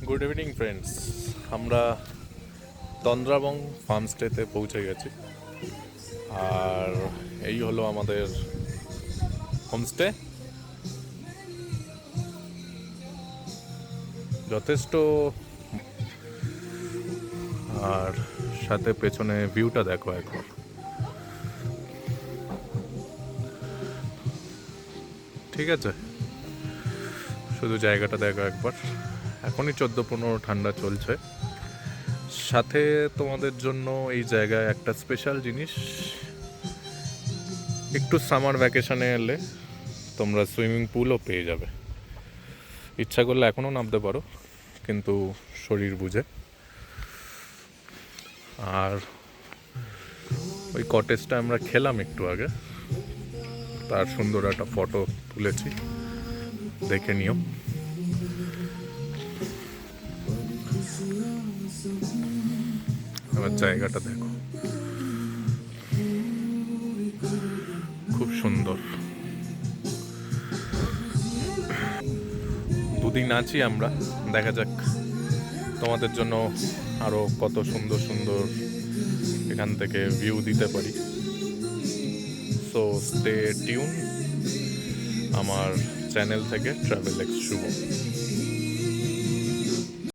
Good evening friends, আমরা তন্দ্রাবং ফার্মস্টেতে পৌঁছে গেছি। আর এই হলো আমাদের হোমস্টে। যথেষ্ট, আর সাথে পেছনে ভিউটা দেখো একবার। ঠিক আছে, শুধু জায়গাটা দেখো একবার। এখনই 14-15 ঠান্ডা চলছে। সাথে তোমাদের জন্য এই জায়গায় একটা স্পেশাল জিনিস, একটু সামার ভ্যাকেশনে এলে তোমরা সুইমিং পুলও পেয়ে যাবে। ইচ্ছা করলে এখনও নামতে পারো, কিন্তু শরীর বুঝে। আর ওই কটেজটা আমরা খেলাম একটু আগে, তার সুন্দর একটা ফটো তুলেছি, দেখে নিও। এবার জায়গাটা দেখো, খুব সুন্দর। দুদিন আছি আমরা, দেখা যাক তোমাদের জন্য আরও কত সুন্দর সুন্দর এখান থেকে ভিউ দিতে পারি। সো স্টে টিউন আমার চ্যানেল থেকে, ট্রাভেল এক্স শুভ।